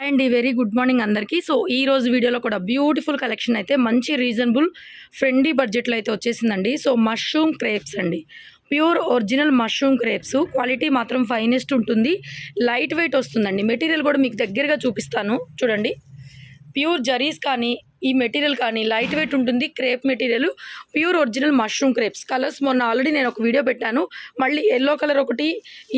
And very good morning అందరికీ. So ఈ రోజు వీడియోలో కూడా బ్యూటిఫుల్ కలెక్షన్ అయితే మంచి రీజనబుల్ ఫ్రెండ్లీ బడ్జెట్లో అయితే వచ్చేసిందండి. సో మష్రూమ్ క్రేప్స్ అండి, pure original mushroom crepes. Quality మాత్రం ఫైనెస్ట్ ఉంటుంది, లైట్ వెయిట్ వస్తుందండి. మెటీరియల్ కూడా మీకు దగ్గరగా చూపిస్తాను చూడండి. ప్యూర్ జరీస్ కానీ ఈ మెటీరియల్ కానీ లైట్ వెయిట్ ఉంటుంది. Crepe material, pure original mushroom crepes. Colours మొన్న ఆల్రెడీ నేను ఒక వీడియో పెట్టాను. మళ్ళీ ఎల్లో కలర్ ఒకటి,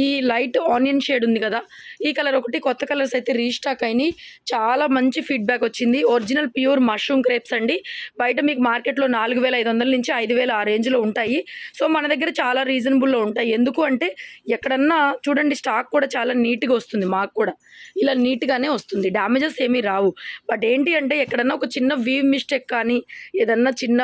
ఈ లైట్ ఆనియన్ షేడ్ ఉంది కదా, ఈ కలర్ ఒకటి, కొత్త కలర్స్ అయితే రీస్టాక్ అయినాయి. చాలా మంచి ఫీడ్బ్యాక్ వచ్చింది. ఒరిజినల్ ప్యూర్ మష్రూమ్ క్రేప్స్ అండి. బయట మీకు మార్కెట్లో 4500 నుంచి 5000 ఆ రేంజ్లో ఉంటాయి. సో మన దగ్గర చాలా రీజనబుల్లో ఉంటాయి. ఎందుకు అంటే ఎక్కడన్నా చూడండి, స్టాక్ కూడా చాలా నీట్గా వస్తుంది. మాకు కూడా ఇలా నీట్గానే వస్తుంది, డ్యామేజెస్ ఏమీ రావు. బట్ ఏంటి అంటే ఎక్కడన్నా ఒక చిన్న వీవ్ మిస్టేక్ కానీ ఏదన్నా చిన్న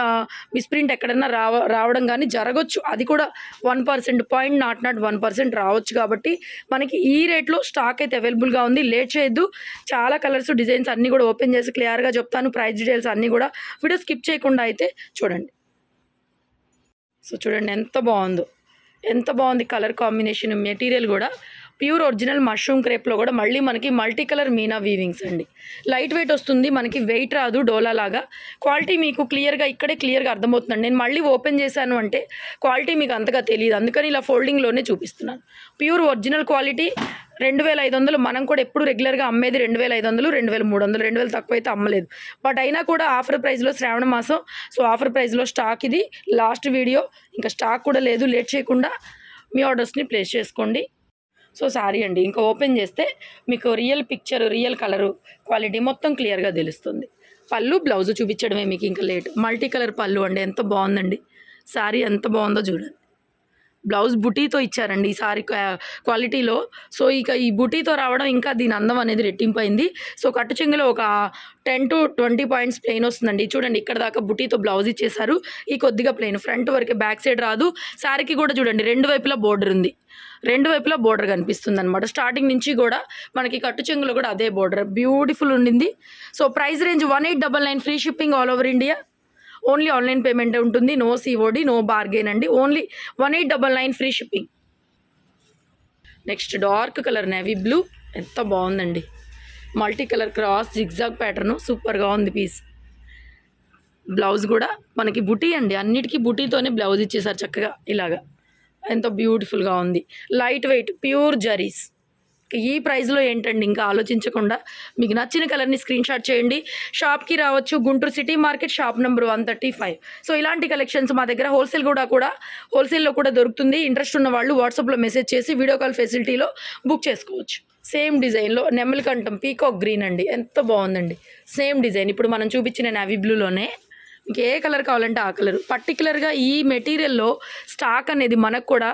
మిస్ప్రింట్ ఎక్కడన్నా రావడం కానీ జరగచ్చు. అది కూడా 1%, 0.01% రావచ్చు. కాబట్టి మనకి ఈ రేట్లో స్టాక్ అయితే అవైలబుల్గా ఉంది. లేట్ చేయొద్దు. చాలా కలర్స్, డిజైన్స్ అన్నీ కూడా ఓపెన్ చేసి క్లియర్గా చెప్తాను. ప్రైస్ డీటెయిల్స్ అన్నీ కూడా వీడియో స్కిప్ చేయకుండా అయితే చూడండి. సో చూడండి ఎంత బాగుందో, ఎంత బాగుంది కలర్ కాంబినేషన్. మెటీరియల్ కూడా ప్యూర్ ఒరిజినల్ మష్రూమ్ క్రేప్లో కూడా మళ్ళీ మనకి మల్టీ కలర్ మీనా వీవింగ్స్ అండి. లైట్ వెయిట్ వస్తుంది, మనకి వెయిట్ రాదు డోలా లాగా. క్వాలిటీ మీకు క్లియర్గా ఇక్కడే క్లియర్గా అర్థమవుతుందండి. నేను మళ్ళీ ఓపెన్ చేశాను అంటే క్వాలిటీ మీకు అంతగా తెలియదు, అందుకని ఇలా ఫోల్డింగ్లోనే చూపిస్తున్నాను. Pure original quality. 2500 మనం కూడా ఎప్పుడు రెగ్యులర్గా అమ్మేది 2500, 2300, 2000 తక్కువ అయితే అమ్మలేదు. బట్ అయినా కూడా ఆఫర్ ప్రైస్లో శ్రావణ మాసం, సో ఆఫర్ ప్రైస్లో స్టాక్ ఇది. లాస్ట్ వీడియో, ఇంకా స్టాక్ కూడా లేదు. లేట్ చేయకుండా మీ ఆర్డర్స్ని ప్లేస్ చేసుకోండి. సో సారీ అండి, ఇంకా ఓపెన్ చేస్తే మీకు real picture, real colour, quality మొత్తం క్లియర్గా తెలుస్తుంది. పళ్ళు, బ్లౌజ్ చూపించడమే మీకు ఇంకా లేట్. మల్టీ కలర్ పళ్ళు అండి, ఎంత బాగుందండి. శారీ ఎంత బాగుందో చూడండి. బ్లౌజ్ బుటీతో ఇచ్చారండి ఈ సారీ క్వాలిటీలో. సో ఇక ఈ బుటీతో రావడం ఇంకా దీని అందం అనేది రెట్టింపైంది. సో కట్టు చెంగులో ఒక 10 to 20 పాయింట్స్ ప్లెయిన్ వస్తుందండి. చూడండి ఇక్కడ దాకా బుటీతో బ్లౌజ్ ఇచ్చేసారు. ఈ కొద్దిగా ప్లెయిన్, ఫ్రంట్ వరకు, బ్యాక్ సైడ్ రాదు. శారీకి కూడా చూడండి రెండు వైపులా బోర్డర్ ఉంది, రెండు వైపులా బోర్డర్ కనిపిస్తుంది అనమాట. స్టార్టింగ్ నుంచి కూడా మనకి కట్టు చెంగులో కూడా అదే బోర్డర్, బ్యూటిఫుల్ ఉండింది. So price range 1899, free shipping all over India. Only online పేమెంటే ఉంటుంది, నో సిఓడి, నో బార్గెన్ అండి. Only 1899 free shipping. Next dark colour navy blue, ఎంత బాగుందండి. Multi colour cross zigzag pattern, సూపర్గా ఉంది పీస్. బ్లౌజ్ కూడా మనకి బుటీ అండి, అన్నిటికీ బుటీతోనే బ్లౌజ్ ఇచ్చేసారు చక్కగా ఇలాగా. ఎంతో బ్యూటిఫుల్గా ఉంది. Light weight pure zaris. ఈ ప్రైస్లో ఏంటండి, ఇంకా ఆలోచించకుండా మీకు నచ్చిన కలర్ని స్క్రీన్ షాట్ చేయండి. షాప్కి రావచ్చు, Guntur city market, shop number 135. So ఇలాంటి కలెక్షన్స్ మా దగ్గర హోల్సేల్లో కూడా దొరుకుతుంది. ఇంట్రెస్ట్ ఉన్న వాళ్ళు వాట్సాప్లో మెసేజ్ చేసి వీడియో కాల్ ఫెసిలిటీలో బుక్ చేసుకోవచ్చు. సేమ్ డిజైన్లో నెమలి కంఠం పీకాక్ గ్రీన్ అండి, ఎంత బాగుందండి. సేమ్ డిజైన్ ఇప్పుడు మనం చూపించిన నేవీ బ్లూలోనే మీకు ఏ కలర్ కావాలంటే ఆ కలర్. పర్టికులర్గా ఈ మెటీరియల్లో స్టాక్ అనేది మనకు కూడా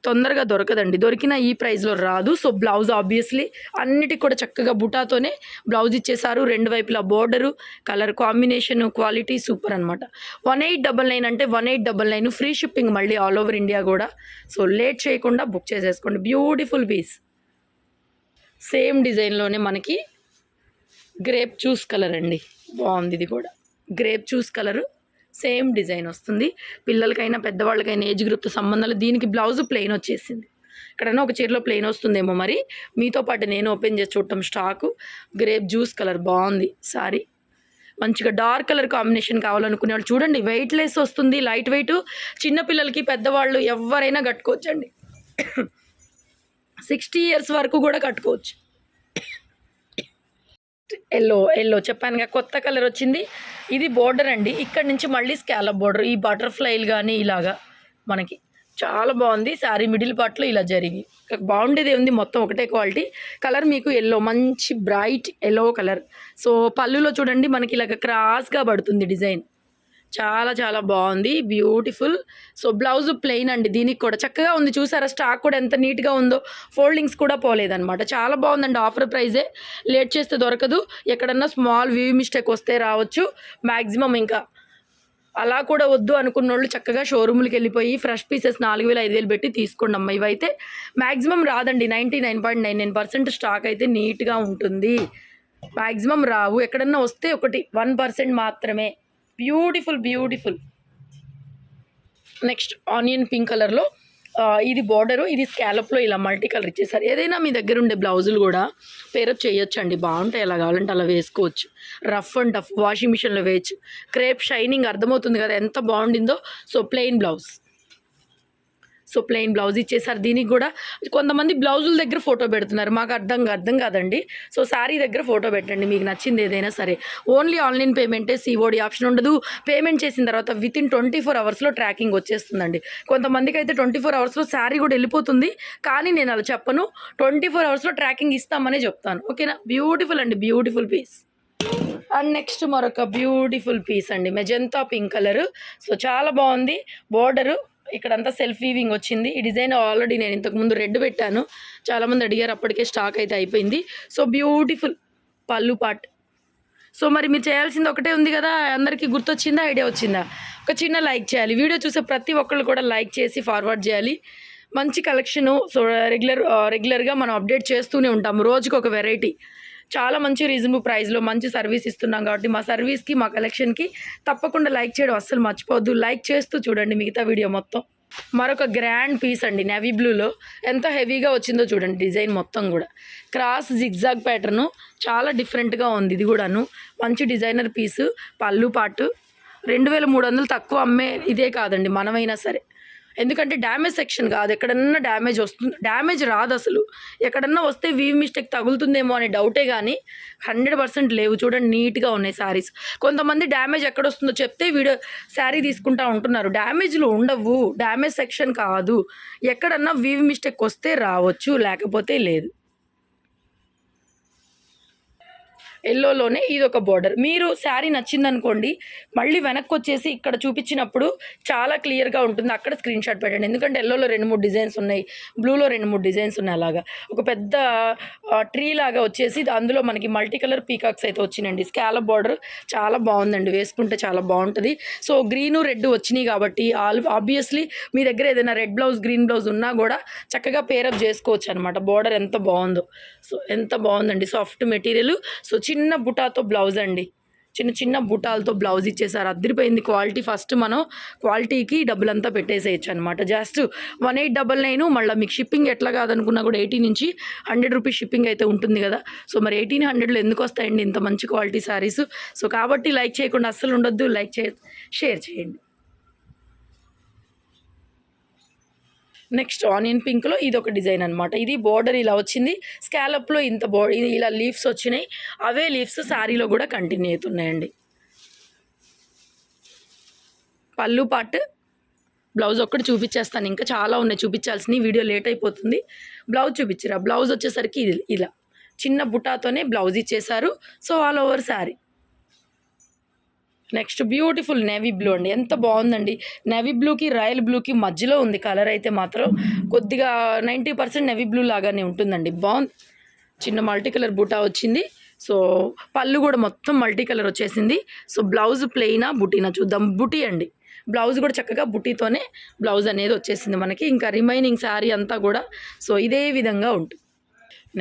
తొందరగా దొరకదండి, దొరికిన ఈ ప్రైస్లో రాదు. సో బ్లౌజ్ ఆబ్వియస్లీ అన్నిటికి కూడా చక్కగా బుటాతోనే బ్లౌజ్ ఇచ్చేసారు. రెండు వైపులా border, colour combination, quality super అనమాట. 1899 అంటే 1899 ఫ్రీ షిప్పింగ్ మళ్ళీ ఆల్ ఓవర్ ఇండియా కూడా. సో లేట్ చేయకుండా బుక్ చేసేసుకోండి. Beautiful piece. సేమ్ డిజైన్లోనే మనకి గ్రేప్ చూస్ కలర్ అండి, బాగుంది. ఇది కూడా grape juice colour, same design వస్తుంది. పిల్లలకైనా పెద్దవాళ్ళకైనా ఏజ్ గ్రూప్తో సంబంధాలు. దీనికి బ్లౌజ్ ప్లెయిన్ వచ్చేసింది. ఎక్కడైనా ఒక చీరలో ప్లెయిన్ వస్తుందేమో మరి. మీతో పాటు నేను ఓపెన్ చేసి చూడటం స్టాకు. గ్రేప్ జ్యూస్ కలర్ బాగుంది సారీ. మంచిగా డార్క్ కలర్ కాంబినేషన్ కావాలనుకునే వాళ్ళు చూడండి, వెయిట్ లెస్ వస్తుంది, లైట్ వెయిట్. చిన్నపిల్లలకి, పెద్దవాళ్ళు ఎవరైనా కట్టుకోవచ్చండి. 60 years వరకు కూడా కట్టుకోవచ్చు. ఎల్లో చెప్పానుగా, కొత్త కలర్ వచ్చింది. ఇది బోర్డర్ అండి, ఇక్కడ నుంచి మళ్ళీ స్కాలప్ బోర్డర్, ఈ బటర్ఫ్లైలు కానీ ఇలాగా మనకి చాలా బాగుంది. శారీ మిడిల్ పార్ట్లో ఇలా జరిగి బాగుండేది ఉంది. మొత్తం ఒకటే క్వాలిటీ. కలర్ మీకు ఎల్లో, మంచి బ్రైట్ ఎల్లో కలర్. సో పళ్ళులో చూడండి మనకి ఇలాగ క్రాస్గా పడుతుంది డిజైన్, చాలా చాలా బాగుంది, బ్యూటిఫుల్. సో బ్లౌజ్ ప్లెయిన్ అండి, దీనికి కూడా చక్కగా ఉంది. చూసారా స్టాక్ కూడా ఎంత నీట్గా ఉందో, ఫోల్డింగ్స్ కూడా పోలేదన్నమాట. చాలా బాగుందండి. ఆఫర్ ప్రైజే, లేట్ చేస్తే దొరకదు. ఎక్కడన్నా స్మాల్ వ్యూ మిస్టేక్ వస్తే రావచ్చు. మ్యాక్సిమం ఇంకా అలా కూడా వద్దు అనుకున్న వాళ్ళు చక్కగా షోరూమ్కి వెళ్ళిపోయి ఫ్రెష్ పీసెస్ 4000, 5000 పెట్టి తీసుకోండి అమ్మ. ఇవైతే మ్యాక్సిమం రాదండి, 99.99% స్టాక్ అయితే నీట్గా ఉంటుంది. మ్యాక్సిమం రావు, ఎక్కడన్నా వస్తే 1% మాత్రమే. బ్యూటిఫుల్. నెక్స్ట్ ఆనియన్ పింక్ కలర్లో ఇది బార్డరు, ఇది స్కాలప్లో ఇలా మల్టీ కలర్ ఇచ్చేసారు. ఏదైనా మీ దగ్గర ఉండే బ్లౌజులు కూడా పేరప్ చేయొచ్చండి, బాగుంటాయి. ఎలా కావాలంటే అలా వేసుకోవచ్చు. రఫ్ అండ్ టఫ్ వాషింగ్ మిషన్లో వేయచ్చు. క్రేప్ షైనింగ్ అర్థమవుతుంది కదా ఎంత బాగుండిందో. So plain blouse, so plain blouse ఇచ్చేసారు. దీనికి కూడా కొంతమంది బ్లౌజుల దగ్గర ఫోటో పెడుతున్నారు, మాకు అర్థం కాదండి. సో శారీ దగ్గర ఫోటో పెట్టండి మీకు నచ్చింది ఏదైనా సరే. ఓన్లీ ఆన్లైన్ పేమెంటే, సిఓడి ఆప్షన్ ఉండదు. పేమెంట్ చేసిన తర్వాత వితిన్ 24 అవర్స్లో ట్రాకింగ్ వచ్చేస్తుందండి. కొంతమందికి అయితే 24 అవర్స్లో శారీ కూడా వెళ్ళిపోతుంది, కానీ నేను అలా చెప్పను. 24 అవర్స్లో ట్రాకింగ్ ఇస్తామనే చెప్తాను. ఓకేనా? బ్యూటిఫుల్ అండి, బ్యూటిఫుల్ పీస్. అండ్ నెక్స్ట్ మరొక బ్యూటిఫుల్ పీస్ అండి, మెజంతా పింక్ కలర్. సో చాలా బాగుంది. బోర్డరు ఇక్కడంతా సెల్ఫ్ వీవింగ్ వచ్చింది. ఈ డిజైన్ ఆల్రెడీ నేను ఇంతకుముందు రెడ్ పెట్టాను, చాలామంది అడిగారు, అప్పటికే స్టాక్ అయితే అయిపోయింది. సో బ్యూటిఫుల్ పళ్ళు పార్ట్. సో మరి మీరు చేయాల్సింది ఒకటే ఉంది కదా, అందరికీ గుర్తొచ్చిందా, ఐడియా వచ్చిందా? ఒక చిన్న లైక్ చేయాలి. వీడియో చూసే ప్రతి ఒక్కళ్ళు కూడా లైక్ చేసి ఫార్వర్డ్ చేయాలి. మంచి కలెక్షను. సో రెగ్యులర్గా మనం అప్డేట్ చేస్తూనే ఉంటాము, రోజుకి ఒక వెరైటీ. చాలా మంచి రీజనబుల్ ప్రైస్లో మంచి సర్వీస్ ఇస్తున్నాం కాబట్టి మా సర్వీస్కి, మా కలెక్షన్కి తప్పకుండా లైక్ చేయడం అస్సలు మర్చిపోవద్దు. లైక్ చేస్తూ చూడండి మిగతా వీడియో మొత్తం. మరొక గ్రాండ్ పీస్ అండి, నేవీ బ్లూలో ఎంత హెవీగా వచ్చిందో చూడండి. డిజైన్ మొత్తం కూడా క్రాస్ జిగ్జాగ్ ప్యాటర్ను, చాలా డిఫరెంట్గా ఉంది. ఇది కూడాను మంచి డిజైనర్ పీసు. పళ్ళు పాటు 2300 తక్కువ అమ్మే ఇదే కాదండి మనమైనా సరే. ఎందుకంటే డ్యామేజ్ సెక్షన్ కాదు, ఎక్కడన్నా డ్యామేజ్ వస్తుంది, డ్యామేజ్ రాదు అసలు. ఎక్కడన్నా వస్తే వీవ్ మిస్టేక్ తగులుతుందేమో అనే డౌటే కానీ 100% లేవు. చూడండి నీట్గా ఉన్నాయి శారీస్. కొంతమంది డ్యామేజ్ ఎక్కడ వస్తుందో చెప్తే వీడియో శారీ తీసుకుంటా ఉంటున్నారు. డ్యామేజ్లు ఉండవు, డ్యామేజ్ సెక్షన్ కాదు. ఎక్కడన్నా వీవ్ మిస్టేక్ వస్తే రావచ్చు, లేకపోతే లేదు. ఎల్లోలోనే ఇది ఒక బోర్డర్. మీరు శారీ నచ్చిందనుకోండి, మళ్ళీ వెనక్కి వచ్చేసి ఇక్కడ చూపించినప్పుడు చాలా క్లియర్గా ఉంటుంది, అక్కడ స్క్రీన్ షాట్ పెట్టండి. ఎందుకంటే ఎల్లోలో 2-3 డిజైన్స్ ఉన్నాయి, బ్లూలో 2-3 డిజైన్స్ ఉన్నాయి. అలాగా ఒక పెద్ద ట్రీ లాగా వచ్చేసి అందులో మనకి మల్టీ కలర్ పీకాక్స్ అయితే వచ్చినాయండి. స్కాలప్ బోర్డర్ చాలా బాగుందండి, వేసుకుంటే చాలా బాగుంటుంది. సో గ్రీను రెడ్ వచ్చినాయి కాబట్టి ఆబ్వియస్లీ మీ దగ్గర ఏదైనా రెడ్ బ్లౌజ్, గ్రీన్ బ్లౌజ్ ఉన్నా కూడా చక్కగా పేరప్ చేసుకోవచ్చు అనమాట. బోర్డర్ ఎంత బాగుందో, సో ఎంత బాగుందండి, సాఫ్ట్ మెటీరియల్. సో చిన్న బుటాతో బ్లౌజ్ అండి, చిన్న బుటాలతో బ్లౌజ్ ఇచ్చేసారు. అదిరిపోయింది క్వాలిటీ. ఫస్ట్ మనం క్వాలిటీకి డబ్బులంతా పెట్టేసేయచ్చు అనమాట. జస్ట్ 1899. మళ్ళీ మీకు షిప్పింగ్ ఎట్లా కాదనుకున్నా కూడా 80 నుంచి 100 రూపీస్ షిప్పింగ్ అయితే ఉంటుంది కదా. సో మరి 1800లో ఎందుకు వస్తాయండి ఇంత మంచి క్వాలిటీ శారీస్? సో కాబట్టి లైక్ చేయకుండా అస్సలు ఉండొద్దు, షేర్ చేయండి. నెక్స్ట్ ఆనియన్ పింక్లో ఇది ఒక డిజైన్ అనమాట. ఇది బోర్డర్ ఇలా వచ్చింది, స్కాలప్లో ఇంత ఇలా లీవ్స్ వచ్చినాయి. అవే లీవ్స్ శారీలో కూడా కంటిన్యూ అవుతున్నాయండి. పళ్ళు పార్ట్, బ్లౌజ్ ఒక్కటి చూపించేస్తాను, ఇంకా చాలా ఉన్నాయి చూపించాల్సినవి, వీడియో లేట్ అయిపోతుంది. బ్లౌజ్ చూపించరా. బ్లౌజ్ వచ్చేసరికి ఇలా చిన్న బుటాతోనే బ్లౌజ్ ఇచ్చేసారు. So all over sari. Next beautiful navy blue అండి, ఎంత బాగుందండి. నేవీ బ్లూకి రాయల్ బ్లూకి మధ్యలో ఉంది కలర్ అయితే మాత్రం కొద్దిగా 90% నేవీ బ్లూ లాగానే ఉంటుందండి. బాగుంది. చిన్న మల్టీ కలర్ బుటా వచ్చింది. సో పళ్ళు కూడా మొత్తం మల్టీ కలర్ వచ్చేసింది. సో బ్లౌజ్ ప్లెయినా బుటీనా చూద్దాం. బుటీ అండి, బ్లౌజ్ కూడా చక్కగా బుటీతోనే బ్లౌజ్ అనేది వచ్చేసింది మనకి. ఇంకా రిమైనింగ్ శారీ అంతా కూడా సో ఇదే విధంగా ఉంటుంది.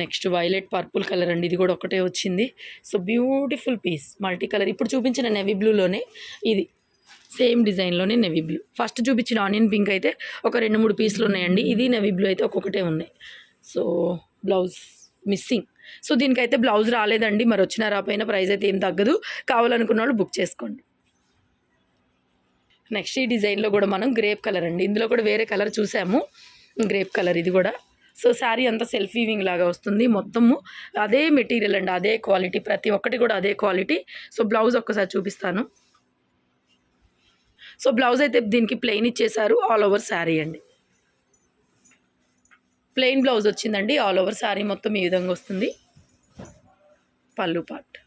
నెక్స్ట్ వైలెట్ పర్పుల్ కలర్ అండి, ఇది కూడా ఒకటే వచ్చింది. So beautiful piece, multi colour. ఇప్పుడు చూపించిన నెవీ బ్లూలోనే ఇది సేమ్ డిజైన్లోనే నెవీ బ్లూ. ఫస్ట్ చూపించిన ఆనియన్ పింక్ అయితే ఒక 2-3 పీసులు ఉన్నాయండి. ఇది నెవీ బ్లూ అయితే ఒక్కొక్కటే ఉన్నాయి. So blouse missing. సో దీనికైతే బ్లౌజ్ రాలేదండి, మరి వచ్చినా రాపోయినా ప్రైస్ అయితే ఏం తగ్గదు. కావాలనుకున్న వాళ్ళు బుక్ చేసుకోండి. నెక్స్ట్ ఈ డిజైన్లో కూడా మనం గ్రేప్ కలర్ అండి, ఇందులో కూడా వేరే కలర్ చూసాము, గ్రేప్ కలర్ ఇది కూడా. సో శారీ అంతా సెల్ఫ్ వీవింగ్ లాగా వస్తుంది, మొత్తము అదే మెటీరియల్ అండి, అదే క్వాలిటీ, ప్రతి ఒక్కటి కూడా అదే క్వాలిటీ. సో బ్లౌజ్ ఒక్కసారి చూపిస్తాను. సో బ్లౌజ్ అయితే దీనికి ప్లెయిన్ ఇచ్చేసారు, ఆల్ ఓవర్ శారీ అండి. ప్లెయిన్ బ్లౌజ్ వచ్చిందండి, ఆల్ ఓవర్ శారీ మొత్తం ఈ విధంగా వస్తుంది. పళ్ళు part.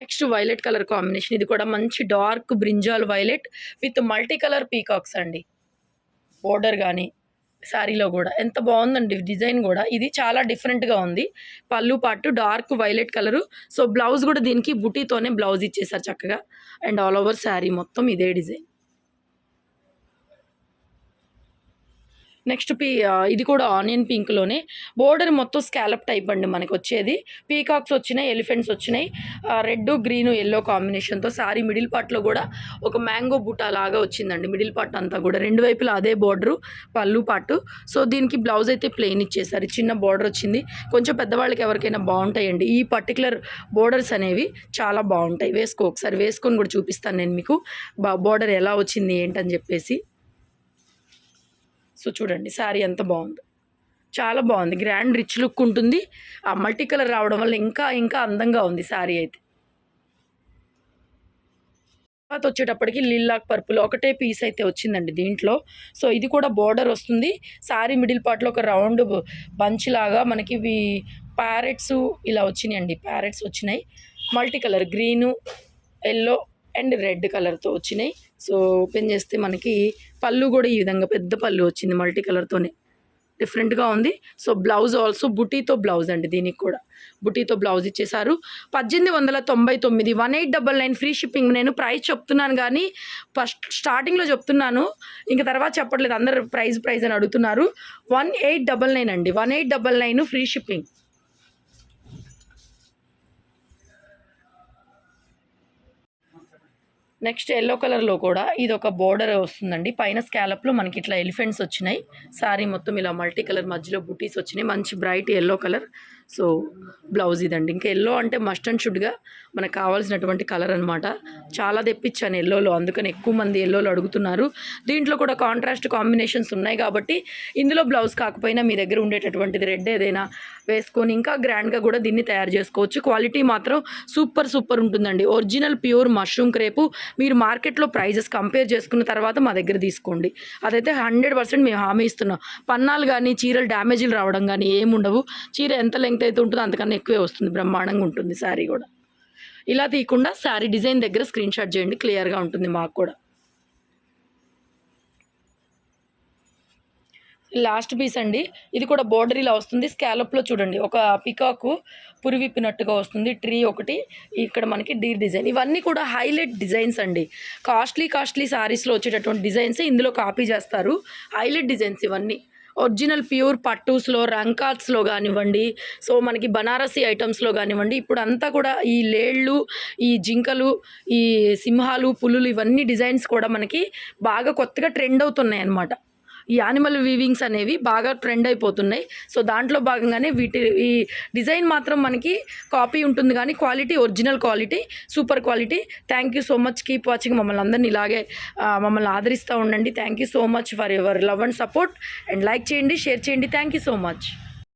Next violet colour combination, ఇది కూడా మంచి dark brinjal violet with multi colour peacocks అండి. బోర్డర్ కానీ శారీలో కూడా ఎంత బాగుందండి డిజైన్ కూడా. ఇది చాలా డిఫరెంట్గా ఉంది. పళ్ళు పాటు dark violet colour. So blouse కూడా దీనికి బుటీతోనే బ్లౌజ్ ఇచ్చేసారు చక్కగా. అండ్ ఆల్ ఓవర్ శారీ మొత్తం ఇదే డిజైన్. నెక్స్ట్ ఇది కూడా ఆనియన్ పింక్లోనే బోర్డర్ మొత్తం స్కాలప్ టైప్ అండి మనకి వచ్చేది. పీకాక్స్ వచ్చినాయి, ఎలిఫెంట్స్ వచ్చినాయి, రెడ్ గ్రీన్ ఎల్లో కాంబినేషన్తో. సారీ మిడిల్ పార్ట్లో కూడా ఒక మ్యాంగో బుటా లాగా వచ్చిందండి. మిడిల్ పార్ట్ అంతా కూడా రెండు వైపులా అదే బోర్డరు, పళ్ళు పార్ట్. సో దీనికి బ్లౌజ్ అయితే ప్లెయిన్ ఇచ్చేసారు, చిన్న బోర్డర్ వచ్చింది. కొంచెం పెద్దవాళ్ళకి ఎవరికైనా బాగుంటాయండి ఈ పర్టికులర్ బోర్డర్స్ అనేవి, చాలా బాగుంటాయి. ఒకసారి వేసుకొని కూడా చూపిస్తాను నేను మీకు బోర్డర్ ఎలా వచ్చింది ఏంటని చెప్పేసి. సో చూడండి శారీ ఎంత బాగుంది, చాలా బాగుంది. గ్రాండ్ రిచ్ లుక్ ఉంటుంది. ఆ మల్టీ కలర్ రావడం వల్ల ఇంకా ఇంకా అందంగా ఉంది శారీ అయితే. తర్వాత వచ్చేటప్పటికి లిల్లాక్ పర్పుల్ ఒకటే పీస్ అయితే వచ్చిందండి దీంట్లో. సో ఇది కూడా బోర్డర్ వస్తుంది. శారీ మిడిల్ పార్ట్లో ఒక రౌండ్ బంచ్ లాగా మనకి ఇవి ప్యారెట్స్ ఇలా వచ్చినాయండి. ప్యారెట్స్ వచ్చినాయి, multi colour green, yellow and red కలర్తో వచ్చినాయి. సో ఓపెన్ చేస్తే మనకి పళ్ళు కూడా ఈ విధంగా పెద్ద పళ్ళు వచ్చింది, మల్టీ కలర్తోనే డిఫరెంట్గా ఉంది. సో బ్లౌజ్ ఆల్సో బుటీతో బ్లౌజ్ అండి, దీనికి కూడా బుటీతో బ్లౌజ్ ఇచ్చేసారు. 1899, 1899 ఫ్రీ షిప్పింగ్. నేను ప్రైస్ చెప్తున్నాను కానీ ఫస్ట్ స్టార్టింగ్లో చెప్తున్నాను, ఇంకా తర్వాత చెప్పట్లేదు. అందరు ప్రైస్ అని అడుగుతున్నారు. 1899 అండి, 1899 ఫ్రీ షిప్పింగ్. నెక్స్ట్ ఎల్లో కలర్లో కూడా ఇది ఒక బోర్డర్ వస్తుందండి. పైన స్కాలప్లో మనకి ఇట్లా ఎలిఫెంట్స్ వచ్చినాయి. శారీ మొత్తం ఇలా మల్టీ కలర్ మధ్యలో బుటీస్ వచ్చినాయి, మంచి bright yellow colour. So blouse ఇదండి. ఇంకా ఎల్లో అంటే మస్ట్ అండ్ షుడ్గా మనకు కావాల్సినటువంటి కలర్ అనమాట. చాలా తెప్పించాను ఎల్లోలో, అందుకని ఎక్కువ మంది ఎల్లోలో అడుగుతున్నారు. దీంట్లో కూడా కాంట్రాస్ట్ కాంబినేషన్స్ ఉన్నాయి కాబట్టి ఇందులో బ్లౌజ్ కాకపోయినా మీ దగ్గర ఉండేటటువంటిది రెడ్ ఏదైనా వేసుకొని ఇంకా గ్రాండ్గా కూడా దీన్ని తయారు చేసుకోవచ్చు. క్వాలిటీ మాత్రం సూపర్ ఉంటుందండి. Original pure mushroom crepe. మీరు మార్కెట్లో ప్రైజెస్ కంపేర్ చేసుకున్న తర్వాత మా దగ్గర తీసుకోండి, అదైతే 100% మేము హామీ ఇస్తున్నాం. పన్నాలు కానీ చీరలు డ్యామేజీలు రావడం కానీ ఏముండవు. చీర ఎంత లెంగ్త్ అయితే ఉంటుందో అంతకన్నా ఎక్కువే వస్తుంది, బ్రహ్మాండంగా ఉంటుంది శారీ కూడా. ఇలా తీయకుండా శారీ డిజైన్ దగ్గర స్క్రీన్ షాట్ చేయండి, క్లియర్గా ఉంటుంది మాకు కూడా. లాస్ట్ పీస్ అండి, ఇది కూడా బోర్డర్ ఇలా వస్తుంది. స్కాలప్లో చూడండి ఒక పికాకు పురివిప్పినట్టుగా వస్తుంది, ట్రీ ఒకటి, ఇక్కడ మనకి డీర్ డిజైన్. ఇవన్నీ కూడా హైలైట్ డిజైన్స్ అండి. కాస్ట్లీ శారీస్లో వచ్చేటటువంటి డిజైన్స్ ఇందులో కాపీ చేస్తారు. హైలైట్ డిజైన్స్ ఇవన్నీ. ఒరిజినల్ ప్యూర్ పట్టూస్లో, రంకాట్స్లో కానివ్వండి, సో మనకి బనారసీ ఐటమ్స్లో కానివ్వండి. ఇప్పుడు అంతా కూడా ఈ లేళ్ళు, ఈ జింకలు, ఈ సింహాలు, పులులు, ఇవన్నీ డిజైన్స్ కూడా మనకి బాగా కొత్తగా ట్రెండ్ అవుతున్నాయి అన్నమాట. ఈ యానిమల్ వీవింగ్స్ అనేవి బాగా ట్రెండ్ అయిపోతున్నాయి. సో దాంట్లో భాగంగానే ఈ డిజైన్ మాత్రం మనకి కాపీ ఉంటుంది కానీ quality original quality, super quality. Thank you so much, keep watching. మమ్మల్ని అందరినీ ఇలాగే మమ్మల్ని ఆదరిస్తూ ఉండండి. Thank you so much for your love and support. And like చేయండి, షేర్ చేయండి. Thank you so much.